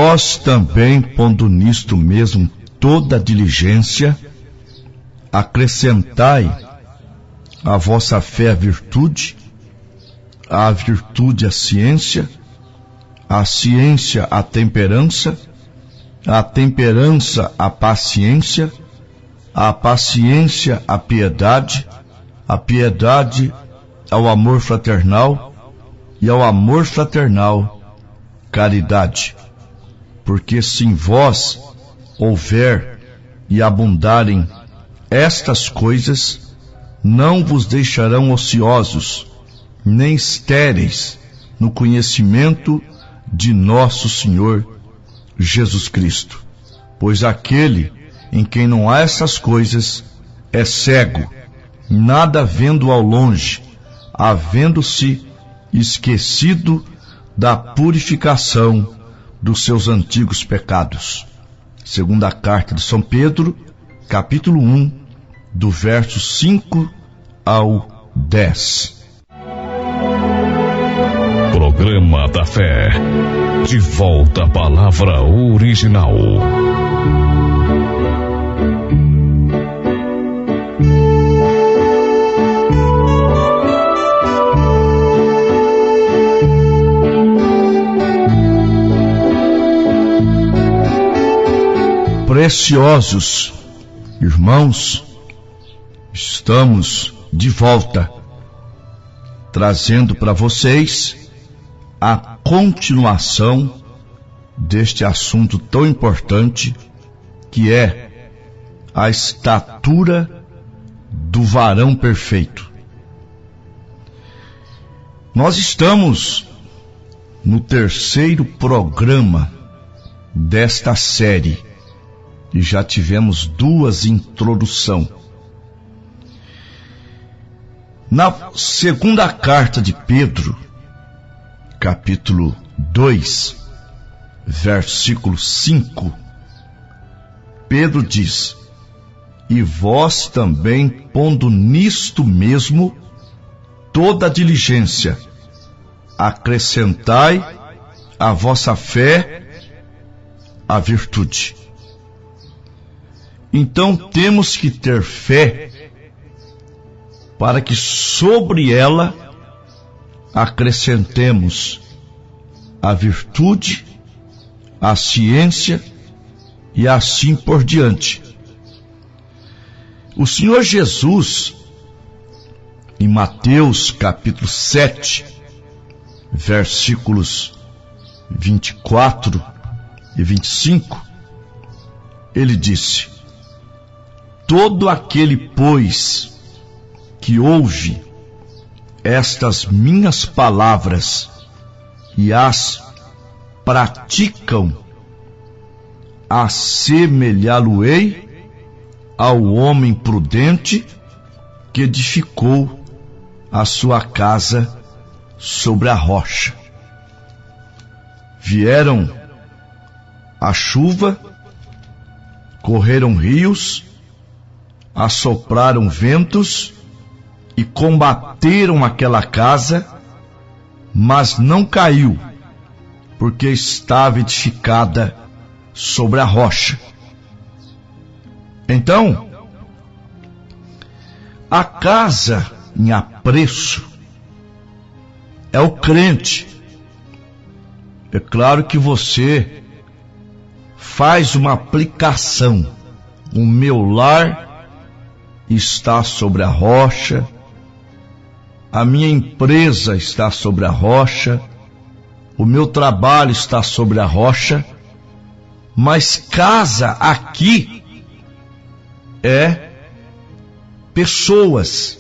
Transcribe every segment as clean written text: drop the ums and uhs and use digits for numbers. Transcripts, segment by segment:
vós também, pondo nisto mesmo toda diligência, acrescentai à vossa fé a virtude a ciência a temperança a paciência a piedade ao amor fraternal e ao amor fraternal caridade. Porque se em vós houver e abundarem estas coisas, não vos deixarão ociosos, nem estéreis no conhecimento de nosso Senhor Jesus Cristo. Pois aquele em quem não há essas coisas é cego, nada vendo ao longe, havendo-se esquecido da purificação dos seus antigos pecados. Segunda carta de São Pedro, capítulo 1, do verso 5 ao 10. Programa da Fé. De volta à palavra original. Preciosos irmãos, estamos de volta, trazendo para vocês a continuação deste assunto tão importante, que é a estatura do varão perfeito. Nós estamos no terceiro programa desta série e já tivemos duas introduções. Na segunda carta de Pedro, capítulo 2, versículo 5, Pedro diz: e vós também, pondo nisto mesmo toda diligência, acrescentai à vossa fé a virtude. Então temos que ter fé para que sobre ela acrescentemos a virtude, a ciência e assim por diante. O Senhor Jesus, em Mateus capítulo 7, versículos 24 e 25, ele disse: todo aquele, pois, que ouve estas minhas palavras e as praticam, assemelhá-lo-ei ao homem prudente que edificou a sua casa sobre a rocha. Vieram a chuva, correram rios, assopraram ventos e combateram aquela casa, mas não caiu, porque estava edificada sobre a rocha. Então, a casa em apreço é o crente. É claro que você faz uma aplicação. O meu lar está sobre a rocha, a minha empresa está sobre a rocha, o meu trabalho está sobre a rocha, mas casa aqui é pessoas.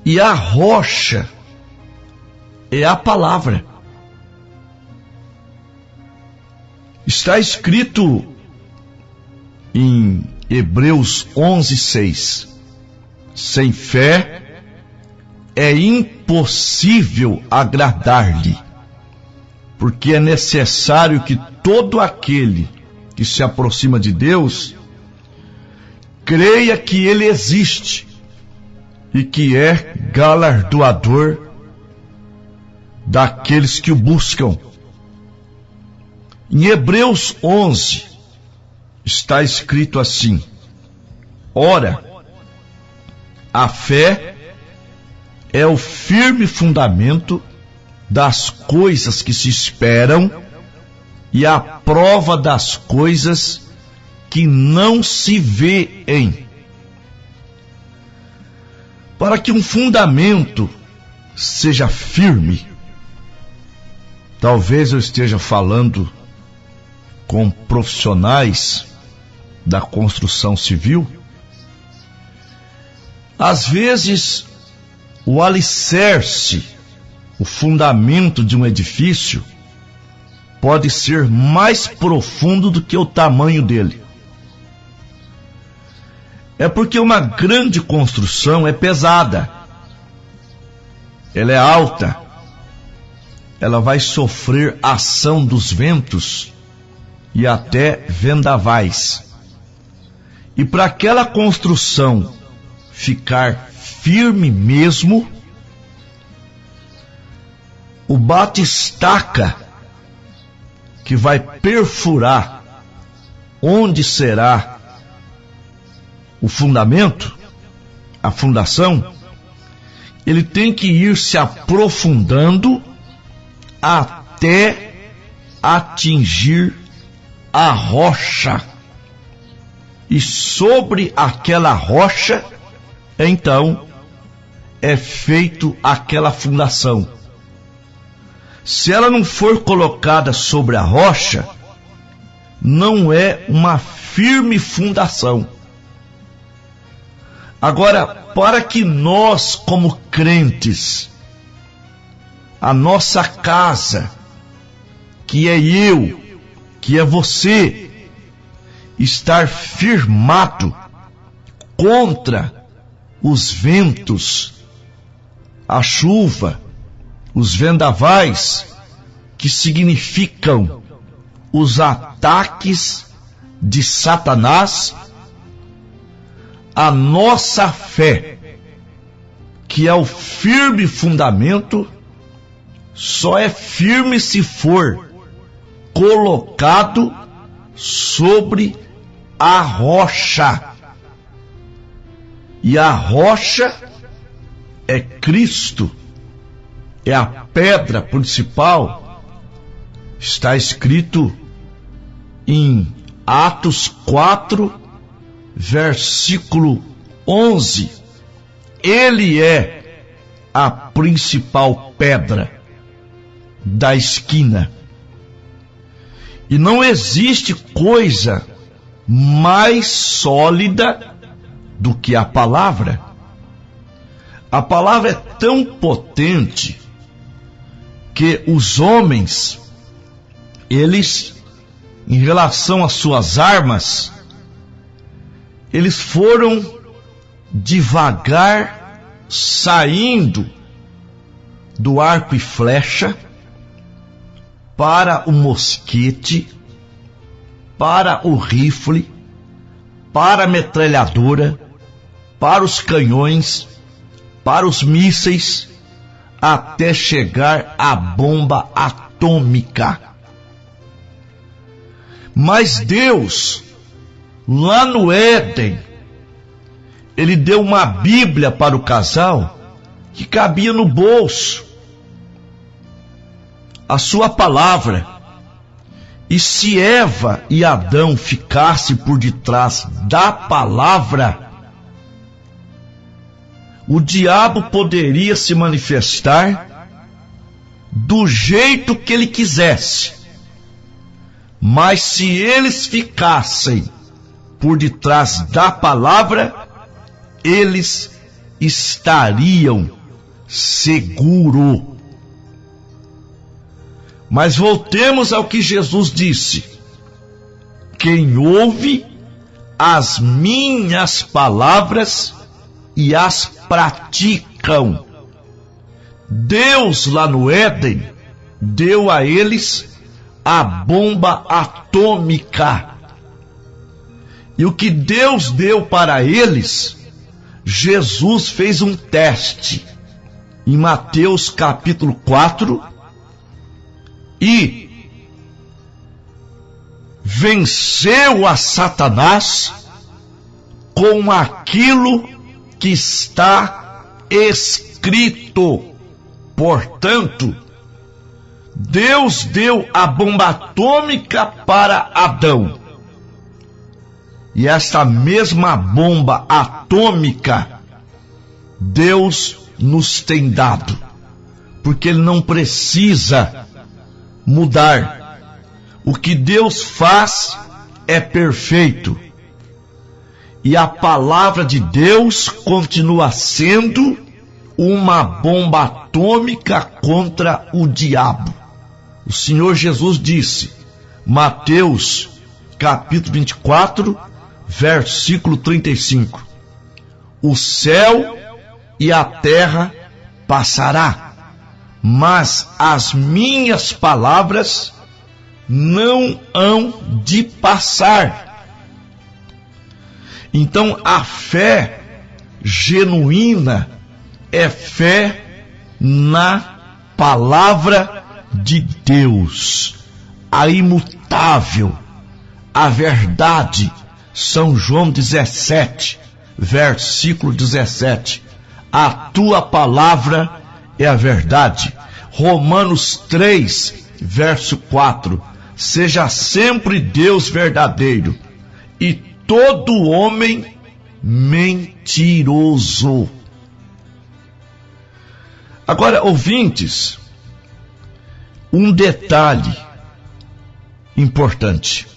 E a rocha é a palavra. Está escrito em Hebreus 11:6. Sem fé é impossível agradar-lhe, porque é necessário que todo aquele que se aproxima de Deus creia que Ele existe e que é galardoador daqueles que o buscam. Em Hebreus 11 está escrito assim: ora, a fé é o firme fundamento das coisas que se esperam e a prova das coisas que não se vêem. Para que um fundamento seja firme, talvez eu esteja falando com profissionais da construção civil, às vezes o alicerce, o fundamento de um edifício pode ser mais profundo do que o tamanho dele. É porque uma grande construção é pesada, ela é alta, ela vai sofrer ação dos ventos e até vendavais. E para aquela construção ficar firme mesmo, o bate-estaca que vai perfurar onde será o fundamento, a fundação, ele tem que ir se aprofundando até atingir a rocha. E sobre aquela rocha, então, é feito aquela fundação. Se ela não for colocada sobre a rocha, não é uma firme fundação. Agora, para que nós, como crentes, a nossa casa, que é eu, que é você, estar firmado contra os ventos, a chuva, os vendavais, que significam os ataques de Satanás, a nossa fé, que é o firme fundamento, só é firme se for colocado sobre a rocha. E a rocha é Cristo, é a pedra principal. Está escrito em Atos 4, versículo 11. Ele é a principal pedra da esquina. E não existe coisa mais sólida do que a palavra. A palavra é tão potente que os homens, eles, em relação às suas armas, eles foram devagar saindo do arco e flecha para o mosquete, para o rifle, para a metralhadora, para os canhões, para os mísseis, até chegar à bomba atômica. Mas Deus, lá no Éden, Ele deu uma Bíblia para o casal que cabia no bolso, a sua palavra. E se Eva e Adão ficassem por detrás da palavra, o diabo poderia se manifestar do jeito que ele quisesse. Mas se eles ficassem por detrás da palavra, eles estariam seguros. Mas voltemos ao que Jesus disse: quem ouve as minhas palavras e as praticam. Deus lá no Éden deu a eles a bomba atômica. E o que Deus deu para eles, Jesus fez um teste em Mateus capítulo 4, e venceu a Satanás com aquilo que está escrito. Portanto, Deus deu a bomba atômica para Adão. E esta mesma bomba atômica Deus nos tem dado, porque Ele não precisa mudar. O que Deus faz é perfeito. E a palavra de Deus continua sendo uma bomba atômica contra o diabo. O Senhor Jesus disse, Mateus capítulo 24, versículo 35, o céu e a terra passará, mas as minhas palavras não hão de passar. Então a fé genuína é fé na palavra de Deus, a imutável, a verdade. São João 17, versículo 17. A tua palavra é a verdade. Romanos 3, verso 4. Seja sempre Deus verdadeiro e todo homem mentiroso. Agora, ouvintes, um detalhe importante.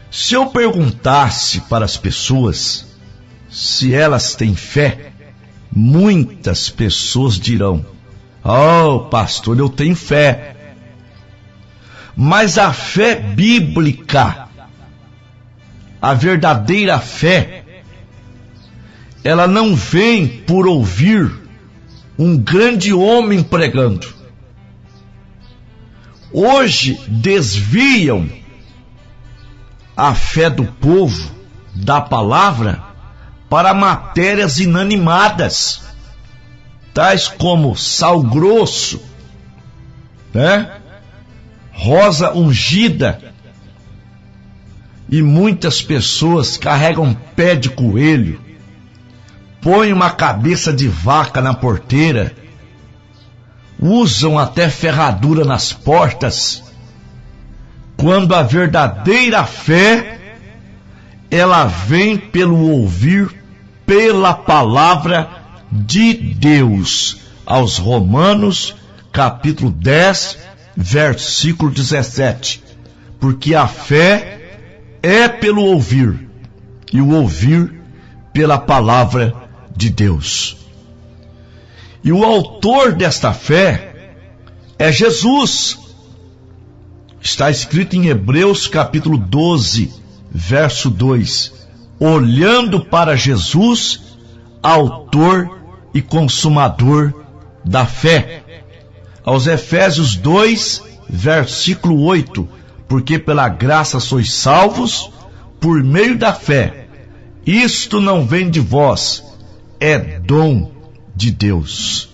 Se eu perguntasse para as pessoas se elas têm fé, muitas pessoas dirão, oh, pastor, eu tenho fé. Mas a fé bíblica, a verdadeira fé, ela não vem por ouvir um grande homem pregando. Hoje desviam a fé do povo da palavra para matérias inanimadas, tais como sal grosso, né? Rosa ungida, e muitas pessoas carregam pé de coelho, põem uma cabeça de vaca na porteira, usam até ferradura nas portas, quando a verdadeira fé, ela vem pelo ouvir, pela palavra de Deus. Aos Romanos, capítulo 10, versículo 17. Porque a fé é pelo ouvir, e o ouvir pela palavra de Deus. E o autor desta fé é Jesus. Está escrito em Hebreus capítulo 12, verso 2. Olhando para Jesus, autor e consumador da fé. Aos Efésios 2, versículo 8. Porque pela graça sois salvos, por meio da fé. Isto não vem de vós, é dom de Deus.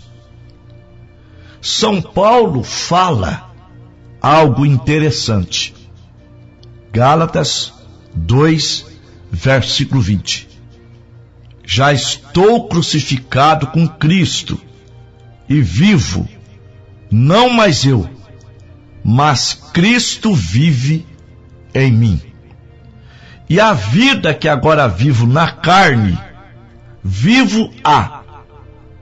São Paulo fala algo interessante. Gálatas 2, versículo 20. Já estou crucificado com Cristo, e vivo, não mais eu, mas Cristo vive em mim. E a vida que agora vivo na carne, vivo-a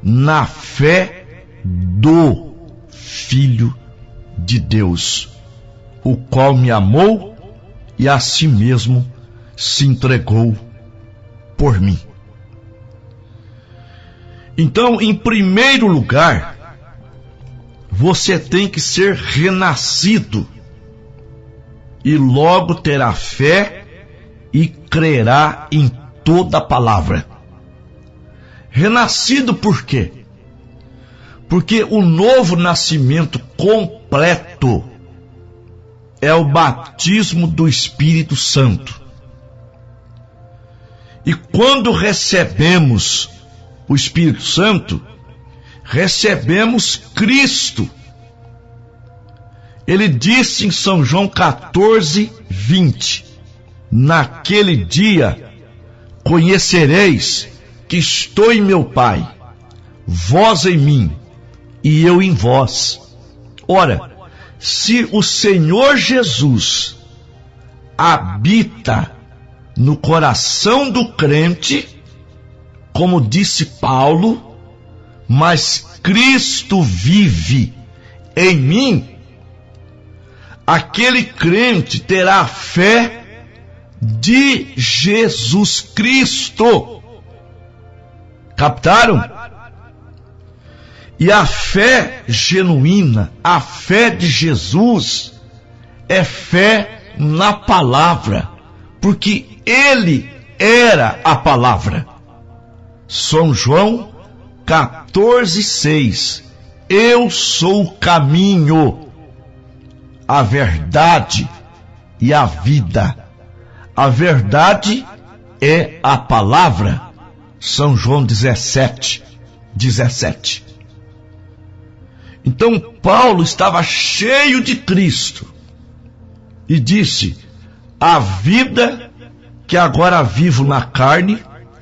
na fé do Filho de Deus, o qual me amou e a si mesmo se entregou por mim. Então, em primeiro lugar, você tem que ser renascido, e logo terá fé e crerá em toda a palavra. Renascido por quê? Porque o novo nascimento completo é o batismo do Espírito Santo. E quando recebemos o Espírito Santo, recebemos Cristo. Ele disse em São João 14:20: naquele dia conhecereis que estou em meu Pai, vós em mim e eu em vós. Ora, se o Senhor Jesus habita no coração do crente, como disse Paulo, mas Cristo vive em mim, aquele crente terá a fé de Jesus Cristo. Captaram? E a fé genuína, a fé de Jesus, é fé na palavra, porque ele era a palavra. São João 14:6: eu sou o caminho, a verdade e a vida. A verdade é a palavra. São João 17:17. Então Paulo estava cheio de Cristo e disse: a vida que agora vivo na carne,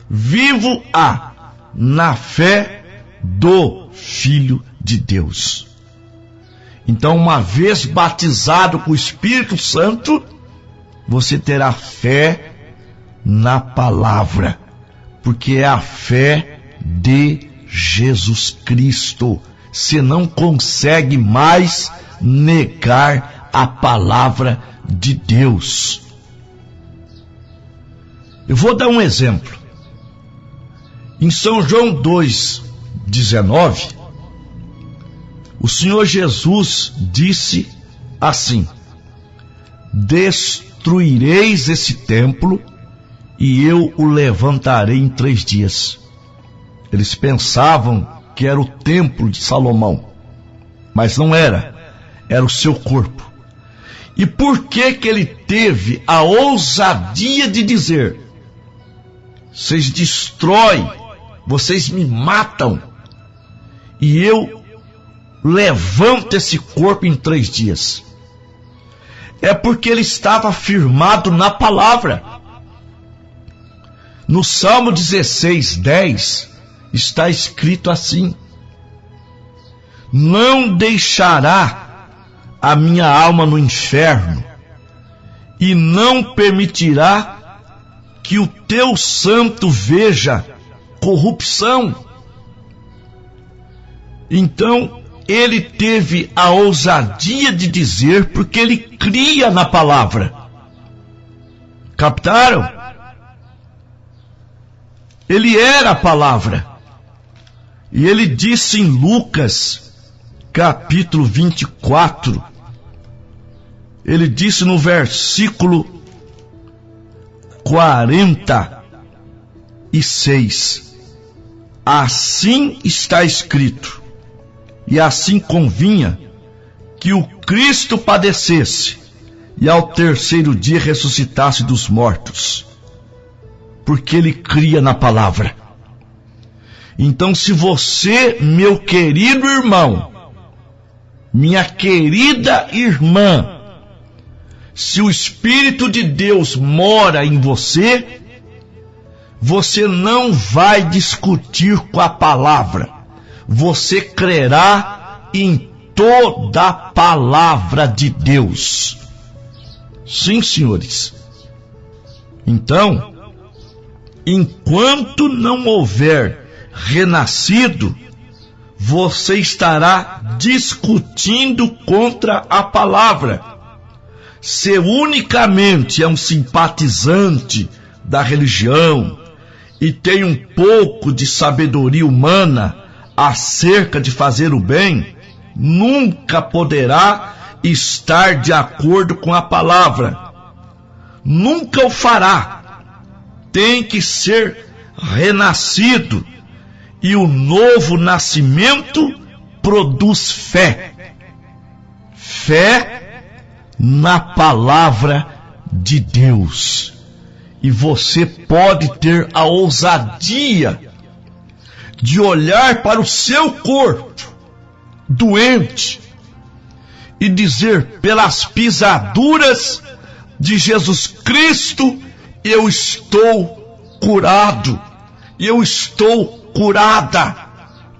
vivo-a na fé do Filho de Deus. Então, uma vez batizado com o Espírito Santo, você terá fé na palavra, porque é a fé de Jesus Cristo. Você não consegue mais negar a palavra de Deus. Eu vou dar um exemplo. Em São João 2:19, o Senhor Jesus disse assim: destruireis esse templo e eu o levantarei em 3 dias. Eles pensavam que era o templo de Salomão, mas não era, era o seu corpo. E por que ele teve a ousadia de dizer: vocês destroem, vocês me matam, e eu levanto esse corpo em 3 dias? É porque ele estava firmado na palavra. No Salmo 16:10 está escrito assim: não deixará a minha alma no inferno, e não permitirá que o teu santo veja corrupção. Então, ele teve a ousadia de dizer, porque ele cria na palavra. Captaram? Ele era a palavra. E ele disse em Lucas, capítulo 24, ele disse no versículo 46, assim está escrito, e assim convinha que o Cristo padecesse e ao 3º dia ressuscitasse dos mortos, porque ele cria na palavra. Então, se você, meu querido irmão, minha querida irmã, se o Espírito de Deus mora em você, você não vai discutir com a palavra, você crerá em toda a palavra de Deus. Sim, senhores. Então, enquanto não houver renascido, você estará discutindo contra a palavra. Se unicamente é um simpatizante da religião e tem um pouco de sabedoria humana acerca de fazer o bem, nunca poderá estar de acordo com a palavra. Nunca o fará. Tem que ser renascido. E o novo nascimento produz fé. Fé na palavra de Deus. E você pode ter a ousadia de olhar para o seu corpo doente e dizer: pelas pisaduras de Jesus Cristo eu estou curado, eu estou curada,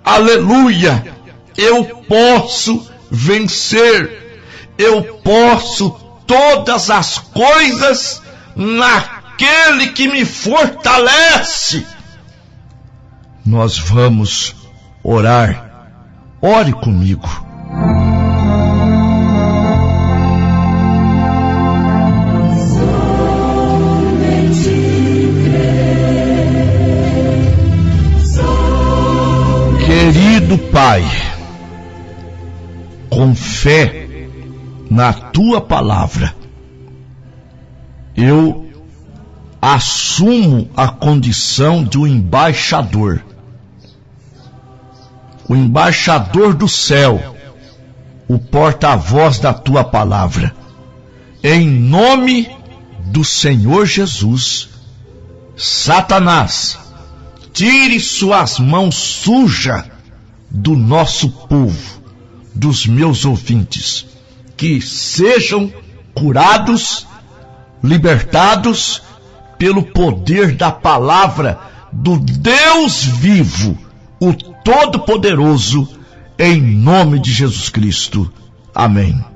aleluia, eu posso vencer, eu posso todas as coisas naquele que me fortalece. Nós vamos orar, ore comigo. Querido Pai, com fé na Tua palavra, eu assumo a condição de um embaixador, o embaixador do céu, o porta-voz da Tua palavra. Em nome do Senhor Jesus, Satanás, tire suas mãos sujas do nosso povo, dos meus ouvintes, que sejam curados, libertados pelo poder da palavra do Deus vivo, o Todo-Poderoso, em nome de Jesus Cristo. Amém.